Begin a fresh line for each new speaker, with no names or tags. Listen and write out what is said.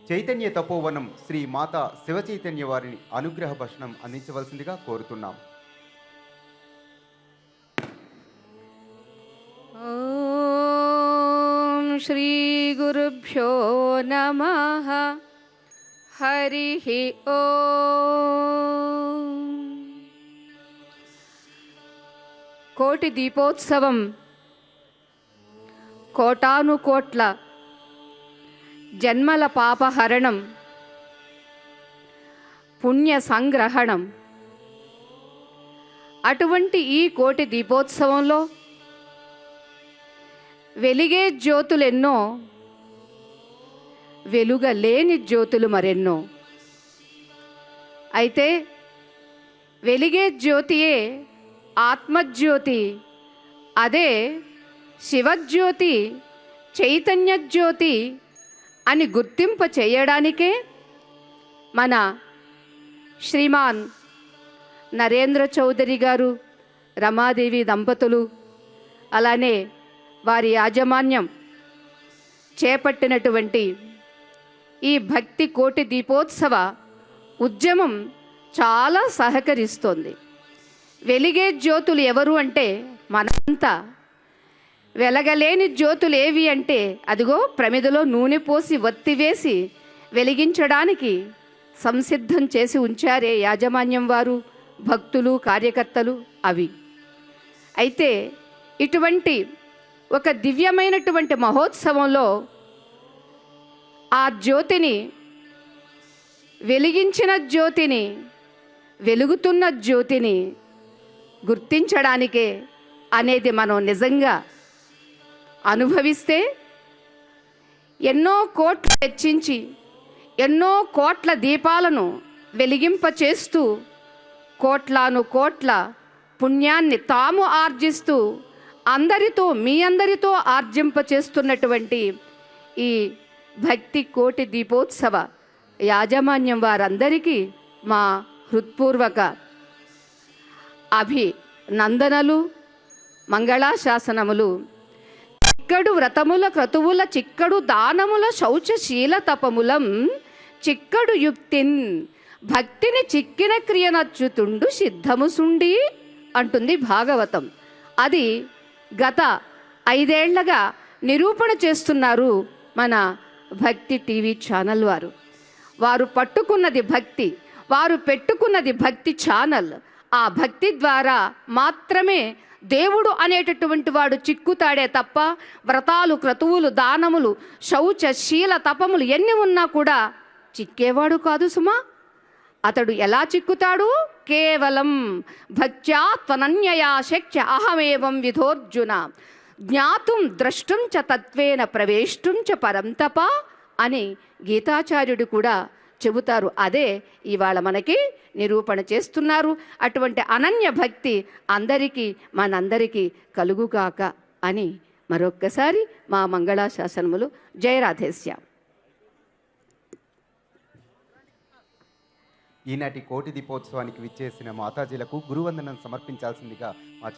చైతన్య తపోవనం శ్రీ మాతా శివచైతన్య వారిని అనుగ్రహ భాషణం అందించవలసిందిగా కోరుతున్నాం.
ఓం శ్రీ గురుభ్యో నమః. హరి ఓం. కోటి దీపోత్సవం కోటాను కోట్ల జన్మల పాపహరణం, పుణ్య సంగ్రహణం. అటువంటి ఈ కోటి దీపోత్సవంలో వెలిగే జ్యోతులెన్నో, వెలుగలేని జ్యోతులు మరెన్నో. అయితే వెలిగే జ్యోతియే ఆత్మజ్యోతి, అదే శివజ్యోతి, చైతన్య జ్యోతి అని గుర్తింప చేయడానికే మన శ్రీమాన్ నరేంద్ర చౌదరి గారు, రమాదేవి దంపతులు, అలానే వారి యాజమాన్యం చేపట్టినటువంటి ఈ భక్తి కోటి దీపోత్సవ ఉద్యమం చాలా సహకరిస్తోంది. వెలిగే జ్యోతులు ఎవరు అంటే మనంతా. వెలగలేని జ్యోతులు ఏవి అంటే అదిగో ప్రమిదలో నూనె పోసి వత్తివేసి వెలిగించడానికి సంసిద్ధం చేసి ఉంచారే యాజమాన్యం వారు, భక్తులు, కార్యకర్తలు అవి. అయితే ఇటువంటి ఒక దివ్యమైనటువంటి మహోత్సవంలో ఆ జ్యోతిని, వెలిగించిన జ్యోతిని, వెలుగుతున్న జ్యోతిని గుర్తించడానికే అనేది మనం నిజంగా అనుభవిస్తే ఎన్నో కోట్లు వెచ్చించి ఎన్నో కోట్ల దీపాలను వెలిగింపచేస్తూ కోట్లాను కోట్ల పుణ్యాన్ని తాము ఆర్జిస్తూ అందరితో, మీ అందరితో ఆర్జింపచేస్తున్నటువంటి ఈ భక్తి కోటి దీపోత్సవ యాజమాన్యం వారందరికీ మా హృత్పూర్వక అభినందనలు, మంగళాశాసనములు. చిక్కడు వ్రతముల క్రతువుల చిక్కడు దానముల శౌచశీల తపములం చిక్కడు యుక్తిన్ భక్తిని చిక్కిన క్రియనచ్చుతుండు సిద్ధము సుండి అంటుంది భాగవతం. అది గత 5 ఏళ్లగా నిరూపణ చేస్తున్నారు మన భక్తి టీవీ ఛానల్ వారు. వారు పట్టుకున్నది భక్తి, వారు పెట్టుకున్నది భక్తి ఛానల్. ఆ భక్తి ద్వారా మాత్రమే దేవుడు అనేటటువంటి వాడు చిక్కుతాడే తప్ప వ్రతాలు, క్రతువులు, దానములు, శౌచ, శీల, తపములు ఎన్ని ఉన్నా కూడా చిక్కేవాడు కాదు సుమా. అతడు ఎలా చిక్కుతాడు? కేవలం భక్త్యా త్వనన్యయా శక్య అహమేవం విధోర్జున జ్ఞాతుం ద్రష్టుం చ తత్వేన ప్రవేష్టుం చ పరం తప అని గీతాచార్యుడు కూడా చెబుతారు. అదే ఇవాళ మనకి నిరూపణ చేస్తున్నారు. అటువంటి అనన్య భక్తి అందరికీ, మనందరికీ కలుగుగాక అని మరొక్కసారి మా మంగళాశాసనములు. జయ రాధేశ్యాం.
ఈనాటి కోటి దీపోత్సవానికి విచ్చేసిన మాతాజీలకు గురువందనం సమర్పించాల్సిందిగా మా